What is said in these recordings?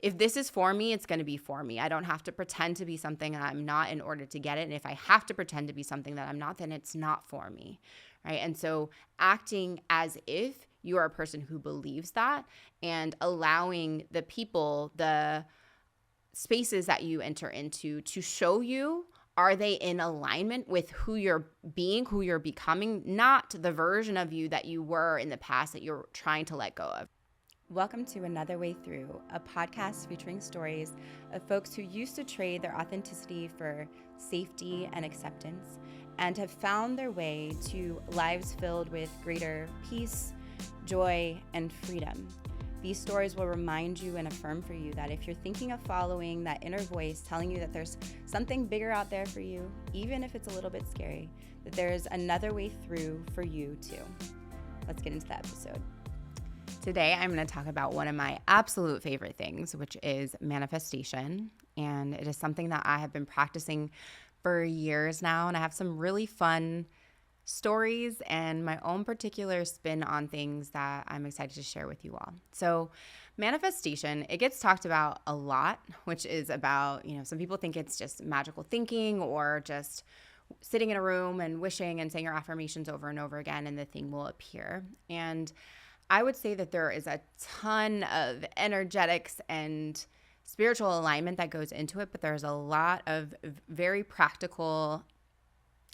if this is for me, it's going to be for me. I don't have to pretend to be something that I'm not in order to get it. And if I have to pretend to be something that I'm not, then it's not for me, right? And so acting as if you are a person who believes that, and allowing the people, the spaces that you enter into to show you, are they in alignment with who you're being, who you're becoming, not the version of you that you were in the past that you're trying to let go of. Welcome to Another Way Through, a podcast featuring stories of folks who used to trade their authenticity for safety and acceptance and have found their way to lives filled with greater peace, joy, and freedom. These stories will remind you and affirm for you that if you're thinking of following that inner voice telling you that there's something bigger out there for you, even if it's a little bit scary, that there's another way through for you too. Let's get into the episode. Today, I'm going to talk about one of my absolute favorite things, which is manifestation. And it is something that I have been practicing for years now. And I have some really fun stories and my own particular spin on things that I'm excited to share with you all. So manifestation, it gets talked about a lot, which is about, some people think it's just magical thinking or just sitting in a room and wishing and saying your affirmations over and over again and the thing will appear. And I would say that there is a ton of energetics and spiritual alignment that goes into it, but there's a lot of very practical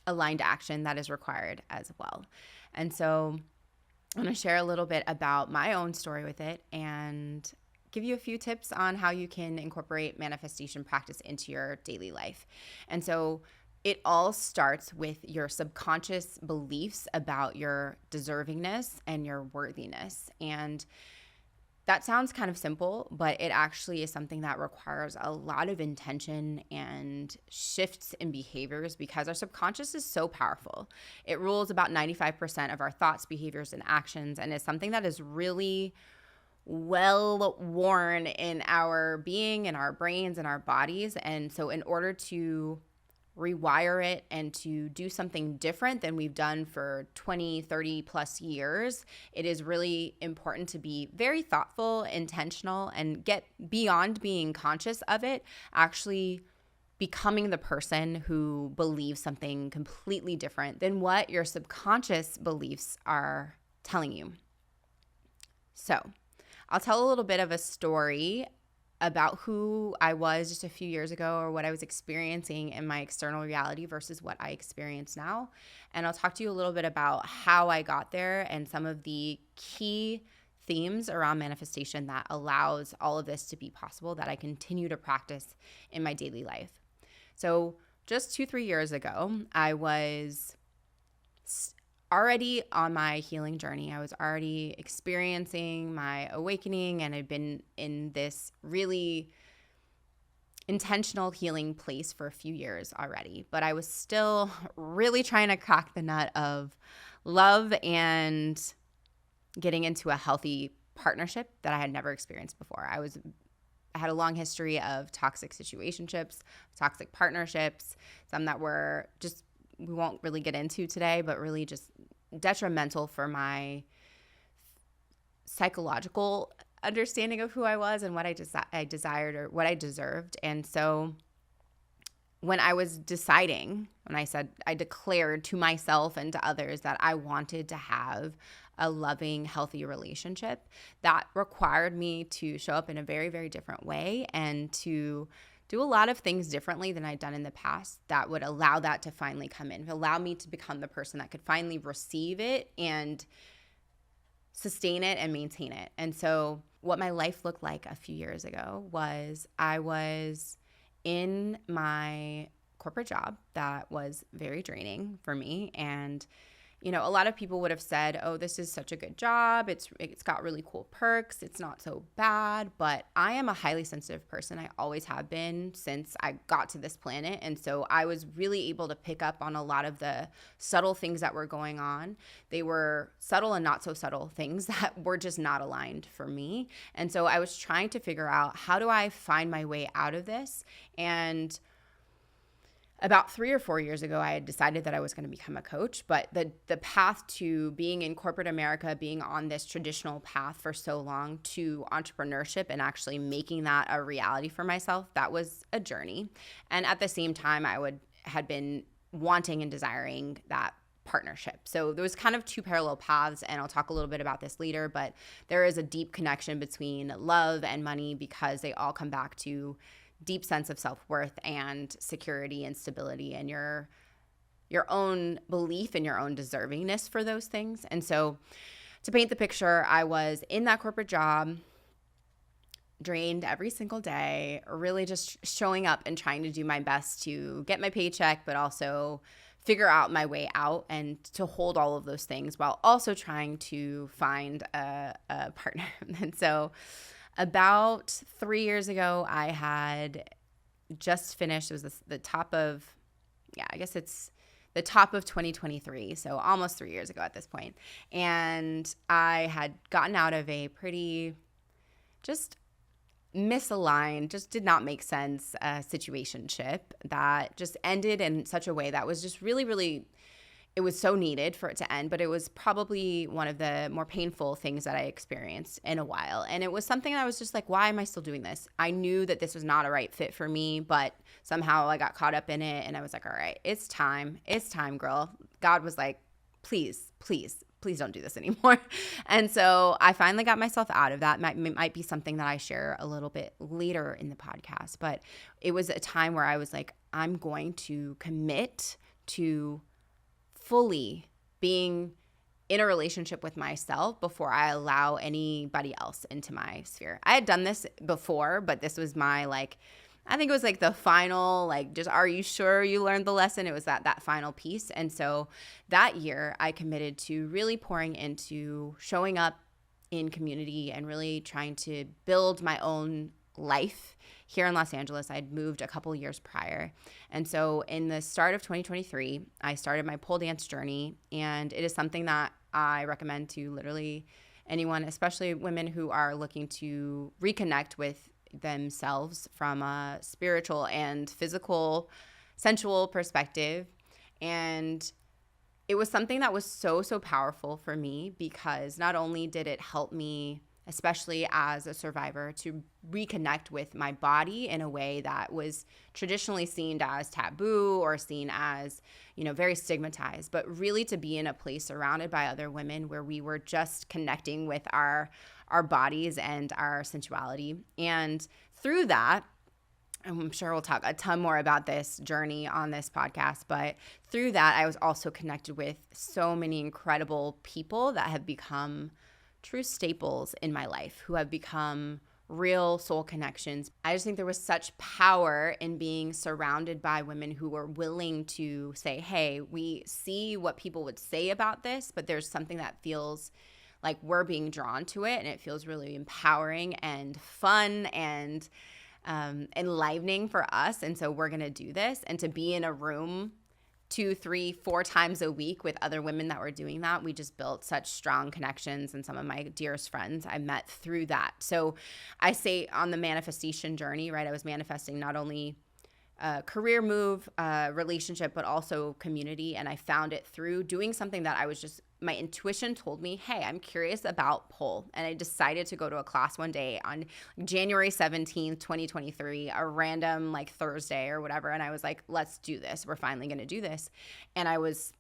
aligned action that is required as well. And so I'm going to share a little bit about my own story with it and give you a few tips on how you can incorporate manifestation practice into your daily life. And so it all starts with your subconscious beliefs about your deservingness and your worthiness. And that sounds kind of simple, but it actually is something that requires a lot of intention and shifts in behaviors because our subconscious is so powerful. It rules about 95% of our thoughts, behaviors, and actions, and is something that is really well worn in our being, in our brains, and our bodies. And so in order to rewire it and to do something different than we've done for 20, 30 plus years, it is really important to be very thoughtful, intentional, and get beyond being conscious of it, actually becoming the person who believes something completely different than what your subconscious beliefs are telling you. So I'll tell a little bit of a story about who I was just a few years ago or what I was experiencing in my external reality versus what I experience now. And I'll talk to you a little bit about how I got there and some of the key themes around manifestation that allows all of this to be possible that I continue to practice in my daily life. So just 2-3 years ago, I was already on my healing journey. I was already experiencing my awakening and had been in this really intentional healing place for a few years already. But I was still really trying to crack the nut of love and getting into a healthy partnership that I had never experienced before. I had a long history of toxic situationships, toxic partnerships, some that were just, we won't really get into today, but really just detrimental for my psychological understanding of who I was and what I desired or what I deserved. And so when I was deciding, when I declared to myself and to others that I wanted to have a loving, healthy relationship, that required me to show up in a very, very different way and to do a lot of things differently than I'd done in the past that would allow that to finally come in, allow me to become the person that could finally receive it and sustain it and maintain it. And so what my life looked like a few years ago was I was in my corporate job that was very draining for me. And a lot of people would have said, oh, this is such a good job. It's got really cool perks. It's not so bad. But I am a highly sensitive person. I always have been since I got to this planet. And so I was really able to pick up on a lot of the subtle things that were going on. They were subtle and not so subtle things that were just not aligned for me. And so I was trying to figure out, how do I find my way out of this? And about 3 or 4 years ago, I had decided that I was going to become a coach, but the path to being in corporate America, being on this traditional path for so long, to entrepreneurship and actually making that a reality for myself, that was a journey. And at the same time, had been wanting and desiring that partnership. So there was kind of two parallel paths, and I'll talk a little bit about this later, but there is a deep connection between love and money because they all come back to deep sense of self-worth and security and stability and your own belief in your own deservingness for those things. And so to paint the picture, I was in that corporate job, drained every single day, really just showing up and trying to do my best to get my paycheck, but also figure out my way out and to hold all of those things while also trying to find a partner. And so about 3 years ago, I had just finished, it was the top of, I guess it's the top of 2023, so almost 3 years ago at this point. And I had gotten out of a pretty just misaligned, just did not make sense situationship that just ended in such a way that was just really, really, it was so needed for it to end, but it was probably one of the more painful things that I experienced in a while. And it was something I was just like, why am I still doing this? I knew that this was not a right fit for me, but somehow I got caught up in it. And I was like, all right, it's time, girl. God was like, please don't do this anymore. And so I finally got myself out of that. Might be something that I share a little bit later in the podcast, but it was a time where I was like, I'm going to commit to fully being in a relationship with myself before I allow anybody else into my sphere. I had done this before, but this was my I think it was the final, just, are you sure you learned the lesson? It was that final piece. And so that year I committed to really pouring into showing up in community and really trying to build my own life here in Los Angeles. I'd moved a couple years prior. And so in the start of 2023, I started my pole dance journey. And it is something that I recommend to literally anyone, especially women who are looking to reconnect with themselves from a spiritual and physical, sensual perspective. And it was something that was so powerful for me because not only did it help me, especially as a survivor, to reconnect with my body in a way that was traditionally seen as taboo or seen as, very stigmatized, but really to be in a place surrounded by other women where we were just connecting with our bodies and our sensuality. And through that, and I'm sure we'll talk a ton more about this journey on this podcast, but through that, I was also connected with so many incredible people that have become true staples in my life, who have become real soul connections. I just think there was such power in being surrounded by women who were willing to say, hey, we see what people would say about this, but there's something that feels like we're being drawn to it, and it feels really empowering and fun and enlivening for us. And so we're going to do this. And to be in a room 2, 3, 4 times a week with other women that were doing that, we just built such strong connections, and some of my dearest friends I met through that. So I say on the manifestation journey, right, I was manifesting not only a career move, relationship, but also community. And I found it through doing something that I was just, my intuition told me, hey, I'm curious about pole. And I decided to go to a class one day on January 17th, 2023, a random Thursday or whatever. And I was like, let's do this. We're finally going to do this. And I was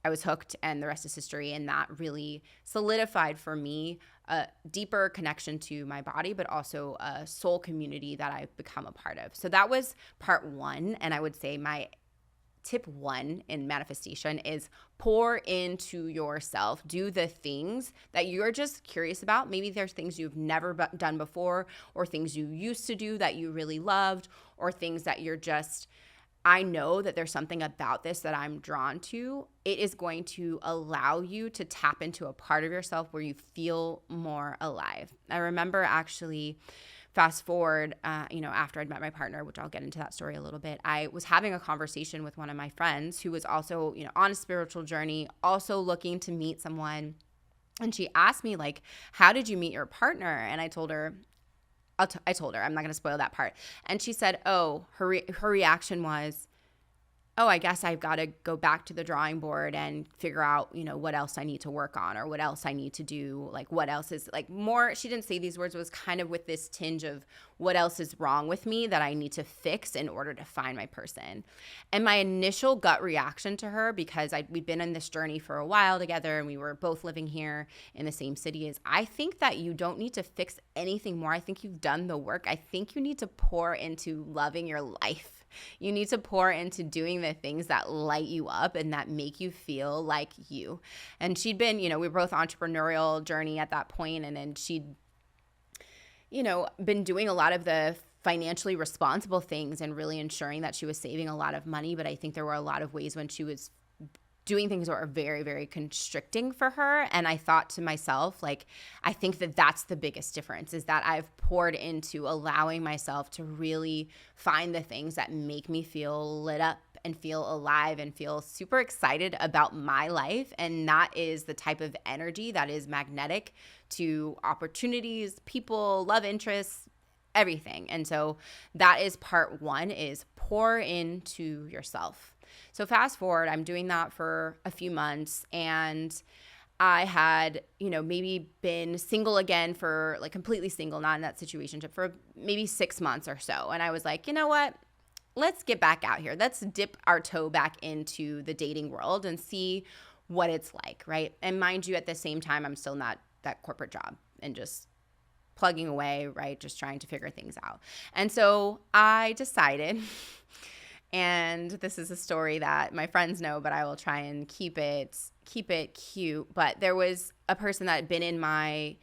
hooked, and the rest is history. And that really solidified for me a deeper connection to my body, but also a soul community that I've become a part of. So that was part 1. And I would say my tip 1 in manifestation is pour into yourself. Do the things that you're just curious about. Maybe there's things you've never done before, or things you used to do that you really loved, or things that you're just, I know that there's something about this that I'm drawn to. It is going to allow you to tap into a part of yourself where you feel more alive. I remember actually, fast forward, after I'd met my partner, which I'll get into that story a little bit, I was having a conversation with one of my friends who was also, on a spiritual journey, also looking to meet someone. And she asked me, how did you meet your partner? And I told her, I'm not going to spoil that part. And she said, her reaction was, oh, I guess I've got to go back to the drawing board and figure out, what else I need to work on or what else I need to do. Like what else is like more, she didn't say these words, it was kind of with this tinge of what else is wrong with me that I need to fix in order to find my person. And my initial gut reaction to her, because we'd been on this journey for a while together and we were both living here in the same city, is I think that you don't need to fix anything more. I think you've done the work. I think you need to pour into loving your life. You need to pour into doing the things that light you up and that make you feel like you. And she'd been, we were both entrepreneurial journey at that point, and then she'd, been doing a lot of the financially responsible things and really ensuring that she was saving a lot of money. But I think there were a lot of ways when she was doing things that were very, very constricting for her. And I thought to myself, like, I think that that's the biggest difference, is that I've poured into allowing myself to really find the things that make me feel lit up and feel alive and feel super excited about my life. And that is the type of energy that is magnetic to opportunities, people, love interests, everything. And so that is part one, is pour into yourself. So fast forward, I'm doing that for a few months, and I had, maybe been single again for like completely single, not in that situationship, for maybe 6 months or so. And I was like, you know what? Let's get back out here. Let's dip our toe back into the dating world and see what it's like, right? And mind you, at the same time, I'm still not that corporate job and just plugging away, right? Just trying to figure things out. And so I decided, and this is a story that my friends know, but I will try and keep it cute. But there was a person that had been in my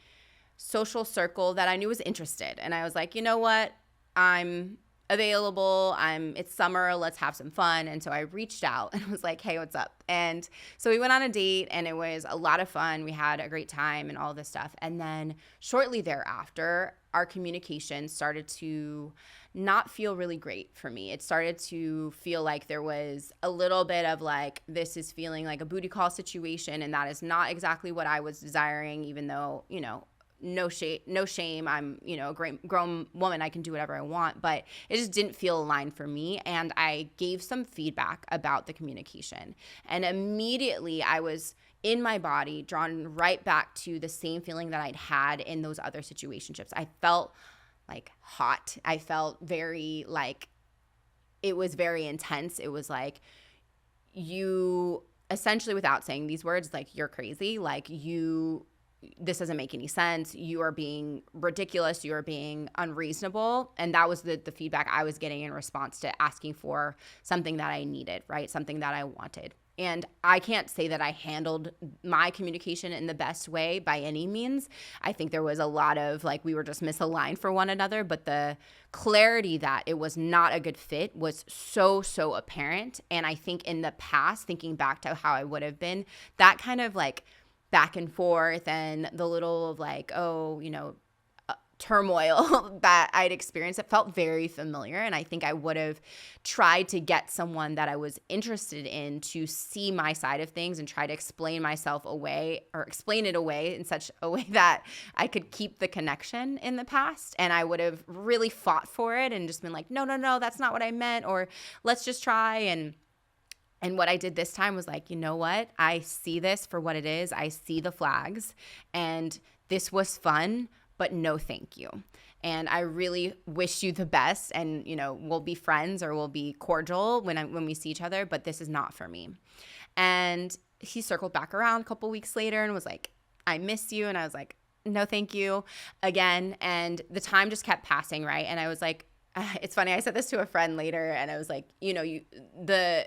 social circle that I knew was interested. And I was like, you know what? I'm available. It's summer. Let's have some fun. And so I reached out and was like, hey, what's up? And so we went on a date, and it was a lot of fun. We had a great time and all this stuff. And then shortly thereafter, our communication started to not feel really great for me. It started to feel like there was a little bit of like, this is feeling like a booty call situation. And that is not exactly what I was desiring, even though, no shame. I'm, a great grown woman. I can do whatever I want, but it just didn't feel aligned for me. And I gave some feedback about the communication. And immediately I was in my body drawn right back to the same feeling that I'd had in those other situationships. I felt like hot. I felt very like, it was very intense. It was like, you essentially, without saying these words, like, you're crazy. Like, this doesn't make any sense. You are being ridiculous. You are being unreasonable. And that was the feedback I was getting in response to asking for something that I needed, right? Something that I wanted. And I can't say that I handled my communication in the best way by any means. I think there was a lot of like, we were just misaligned for one another, but the clarity that it was not a good fit was so apparent. And I think in the past, thinking back to how I would have been, that kind of like back and forth and the little of like, turmoil that I'd experienced, it felt very familiar. And I think I would have tried to get someone that I was interested in to see my side of things and try to explain myself away, or explain it away in such a way that I could keep the connection in the past. And I would have really fought for it and just been like, no, that's not what I meant, or let's just try. And what I did this time was like, you know what? I see this for what it is. I see the flags, and this was fun, but no thank you. And I really wish you the best, and we'll be friends or we'll be cordial when we see each other, but this is not for me. And he circled back around a couple weeks later and was like, I miss you. And I was like, no thank you again. And the time just kept passing, right? And I was like, it's funny, I said this to a friend later, and I was like, the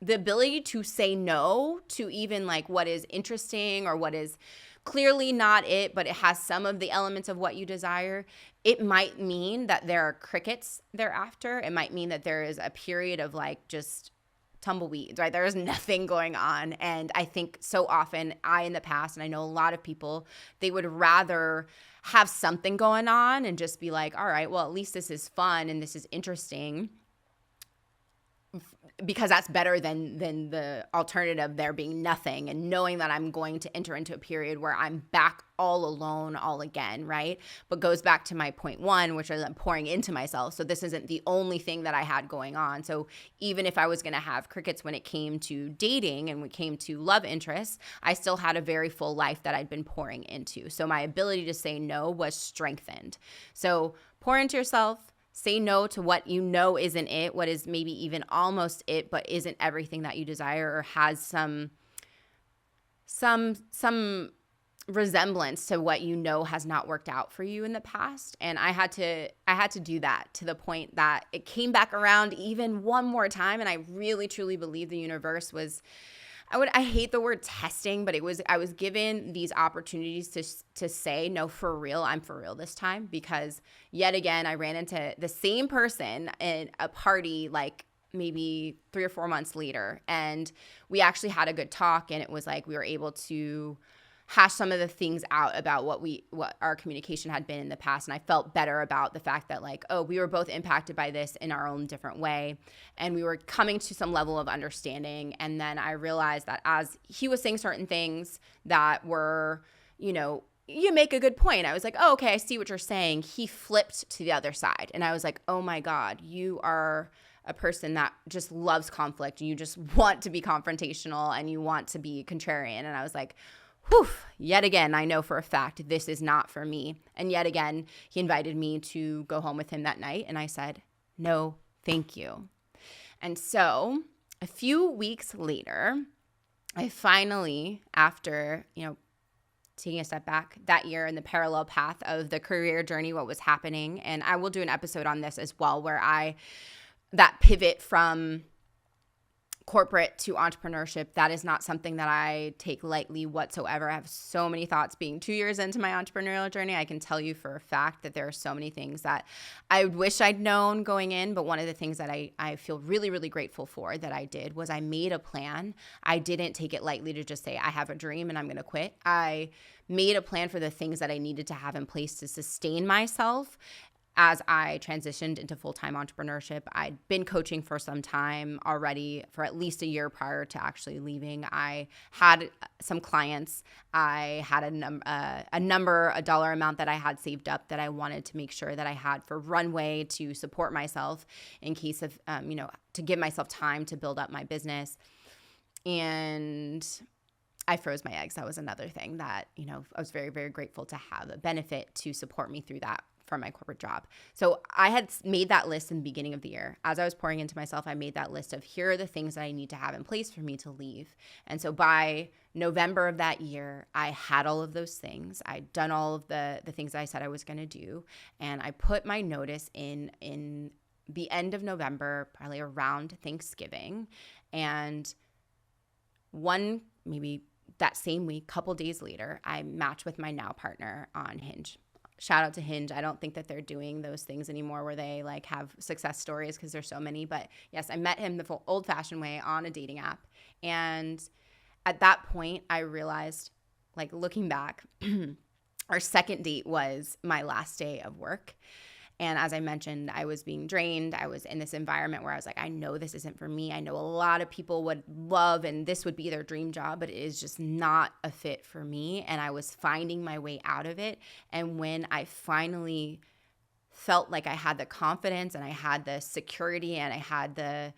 ability to say no to even like what is interesting or what is clearly not it, but it has some of the elements of what you desire, it might mean that there are crickets thereafter. It might mean that there is a period of like just tumbleweeds, right? There is nothing going on. And I think so often in the past, and I know a lot of people, they would rather have something going on and just be like, all right, well, at least this is fun and this is interesting, because that's better than the alternative there being nothing, and knowing that I'm going to enter into a period where I'm back all alone all again, right? But goes back to my point one, which is I'm pouring into myself. So this isn't the only thing that I had going on. So even if I was going to have crickets when it came to dating and when it came to love interests, I still had a very full life that I'd been pouring into. So my ability to say no was strengthened. So pour into yourself. Say no to what you know isn't it, what is maybe even almost it, but isn't everything that you desire, or has some resemblance to what you know has not worked out for you in the past. And I had to do that to the point that it came back around even one more time. And I really truly believe the universe was, I hate the word testing, but I was given these opportunities to say, no, for real, I'm for real this time. Because yet again, I ran into the same person at a party like maybe 3 or 4 months later. And we actually had a good talk, and it was like we were able to hash some of the things out about what our communication had been in the past. And I felt better about the fact that like, oh, we were both impacted by this in our own different way. And we were coming to some level of understanding. And then I realized that as he was saying certain things that were, you make a good point. I was like, oh, okay, I see what you're saying. He flipped to the other side. And I was like, oh my God, you are a person that just loves conflict. You just want to be confrontational and you want to be contrarian. And I was like, whew, yet again, I know for a fact this is not for me. And yet again, he invited me to go home with him that night. And I said, no, thank you. And so a few weeks later, I finally, after, taking a step back that year in the parallel path of the career journey, what was happening. And I will do an episode on this as well, where that pivot from corporate to entrepreneurship, that is not something that I take lightly whatsoever. I have so many thoughts being 2 years into my entrepreneurial journey. I can tell you for a fact that there are so many things that I wish I'd known going in. But one of the things that I feel really, really grateful for that I did was I made a plan. I didn't take it lightly to just say, I have a dream and I'm going to quit. I made a plan for the things that I needed to have in place to sustain myself as I transitioned into full-time entrepreneurship. I'd been coaching for some time already, for at least a year prior to actually leaving. I had some clients. I had a dollar amount that I had saved up that I wanted to make sure that I had for runway to support myself in case of, to give myself time to build up my business. And I froze my eggs. That was another thing that, I was very, very grateful to have a benefit to support me through that from my corporate job. So I had made that list in the beginning of the year. As I was pouring into myself, I made that list of here are the things that I need to have in place for me to leave. And so by November of that year, I had all of those things. I'd done all of the things I said I was going to do. And I put my notice in the end of November, probably around Thanksgiving. And maybe that same week, couple days later, I matched with my now partner on Hinge. Shout out to Hinge. I don't think that they're doing those things anymore where they like have success stories because there's so many. But yes, I met him the full old-fashioned way on a dating app. And at that point, I realized, like looking back, our second date was my last day of work. And as I mentioned, I was being drained. I was in this environment where I was like, I know this isn't for me. I know a lot of people would love, and this would be their dream job, but it is just not a fit for me. And I was finding my way out of it. And when I finally felt like I had the confidence and I had the security and I had the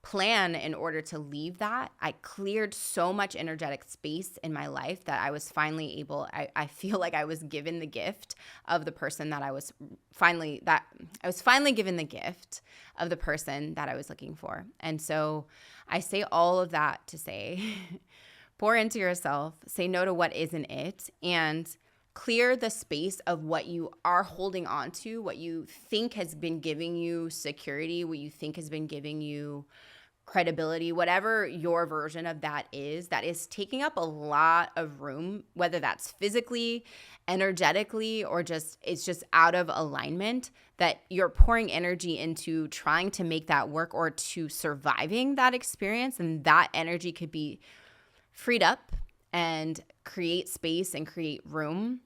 plan in order to leave that, I cleared so much energetic space in my life that I was finally able, I feel like I was given the gift of the person that I was finally given the gift of the person that I was looking for. And so I say all of that to say, pour into yourself, say no to what isn't it, and clear the space of what you are holding on to, what you think has been giving you security, what you think has been giving you credibility, whatever your version of that is taking up a lot of room, whether that's physically, energetically, or it's just out of alignment, that you're pouring energy into trying to make that work or to surviving that experience. And that energy could be freed up and create space and create room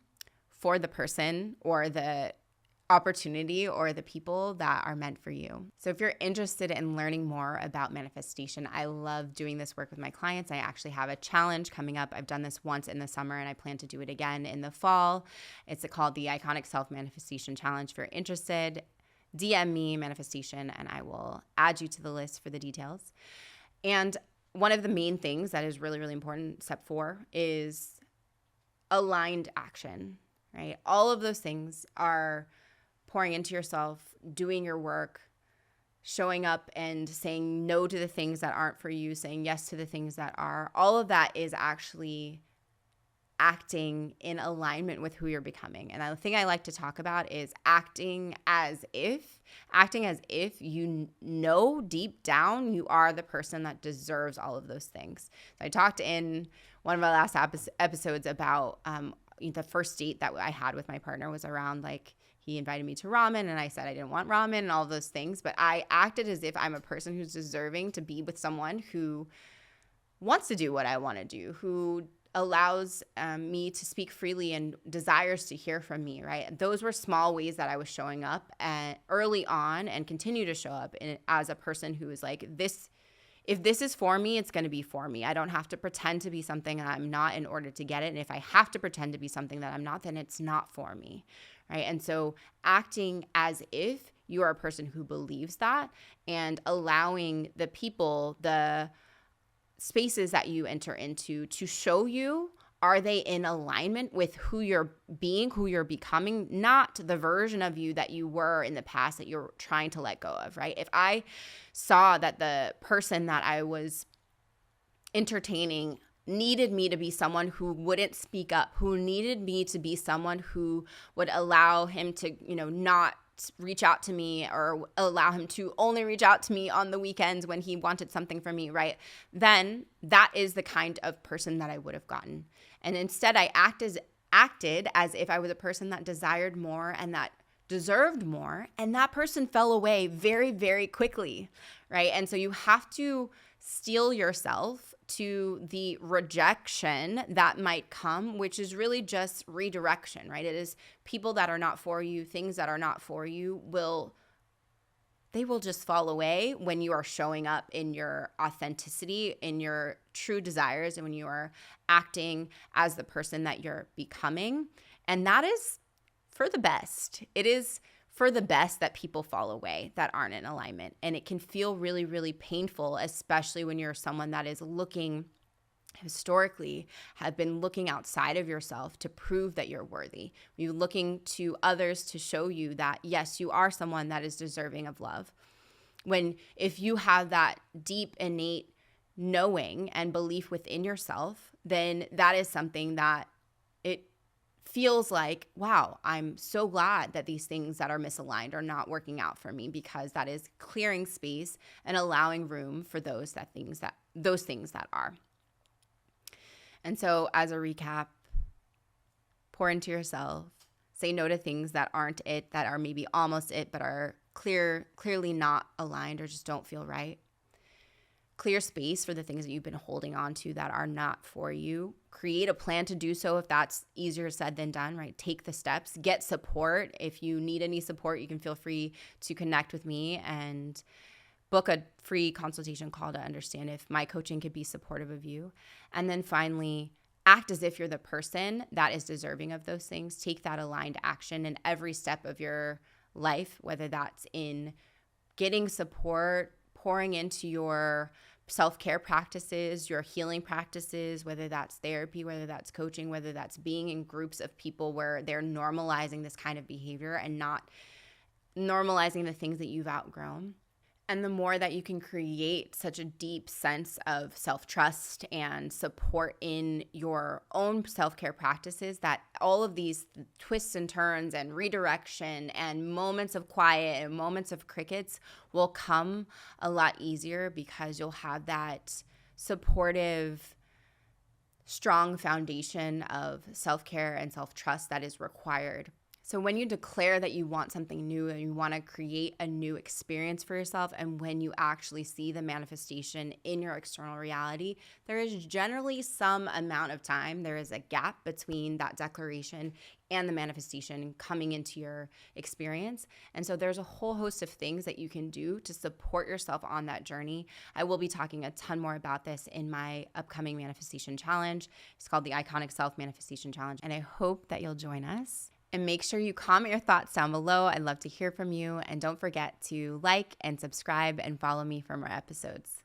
for the person or the opportunity or the people that are meant for you. So if you're interested in learning more about manifestation, I love doing this work with my clients. I actually have a challenge coming up. I've done this once in the summer and I plan to do it again in the fall. It's called the Iconic Self Manifestation Challenge. If you're interested, DM me manifestation and I will add you to the list for the details. And one of the main things that is really, really important, step 4, is aligned action, right? All of those things are pouring into yourself, doing your work, showing up and saying no to the things that aren't for you, saying yes to the things that are. All of that is actually acting in alignment with who you're becoming. And the thing I like to talk about is acting as if you know deep down you are the person that deserves all of those things. So I talked in one of our last episodes about the first date that I had with my partner was around he invited me to ramen and I said I didn't want ramen and all those things, but I acted as if I'm a person who's deserving to be with someone who wants to do what I want to do, who allows me to speak freely and desires to hear from me, right? Those were small ways that I was showing up early on and continue to show up as a person who is like, if this is for me, it's going to be for me. I don't have to pretend to be something that I'm not in order to get it. And if I have to pretend to be something that I'm not, then it's not for me, right? And so acting as if you are a person who believes that and allowing the people, the spaces that you enter into to show you, are they in alignment with who you're being, who you're becoming, not the version of you that you were in the past that you're trying to let go of, right? If I saw that the person that I was entertaining needed me to be someone who wouldn't speak up, who needed me to be someone who would allow him to, not reach out to me or allow him to only reach out to me on the weekends when he wanted something from me, right? Then that is the kind of person that I would have gotten. And instead I acted as if I was a person that desired more and that deserved more, and that person fell away very, very quickly, right? And so you have to steel yourself to the rejection that might come, which is really just redirection, right? It is people that are not for you, things that are not for you will just fall away when you are showing up in your authenticity, in your true desires, and when you are acting as the person that you're becoming. And that is for the best. It is for the best that people fall away that aren't in alignment. And it can feel really, really painful, especially when you're someone that is historically have been looking outside of yourself to prove that you're worthy. You're looking to others to show you that, yes, you are someone that is deserving of love. If you have that deep, innate knowing and belief within yourself, then that is something that it feels like, wow, I'm so glad that these things that are misaligned are not working out for me, because that is clearing space and allowing room for those things that are. And so as a recap, pour into yourself, say no to things that aren't it, that are maybe almost it, but are clearly not aligned or just don't feel right. Clear space for the things that you've been holding on to that are not for you. Create a plan to do so if that's easier said than done, right? Take the steps. Get support. If you need any support, you can feel free to connect with me and book a free consultation call to understand if my coaching could be supportive of you. And then finally, act as if you're the person that is deserving of those things. Take that aligned action in every step of your life, whether that's in getting support, pouring into your self-care practices, your healing practices, whether that's therapy, whether that's coaching, whether that's being in groups of people where they're normalizing this kind of behavior and not normalizing the things that you've outgrown. And the more that you can create such a deep sense of self-trust and support in your own self-care practices, that all of these twists and turns and redirection and moments of quiet and moments of crickets will come a lot easier, because you'll have that supportive, strong foundation of self-care and self-trust that is required. So when you declare that you want something new and you want to create a new experience for yourself, and when you actually see the manifestation in your external reality, there is generally some amount of time, there is a gap between that declaration and the manifestation coming into your experience. And so there's a whole host of things that you can do to support yourself on that journey. I will be talking a ton more about this in my upcoming manifestation challenge. It's called the Iconic Self Manifestation Challenge, and I hope that you'll join us. And make sure you comment your thoughts down below. I'd love to hear from you. And don't forget to like and subscribe and follow me for more episodes.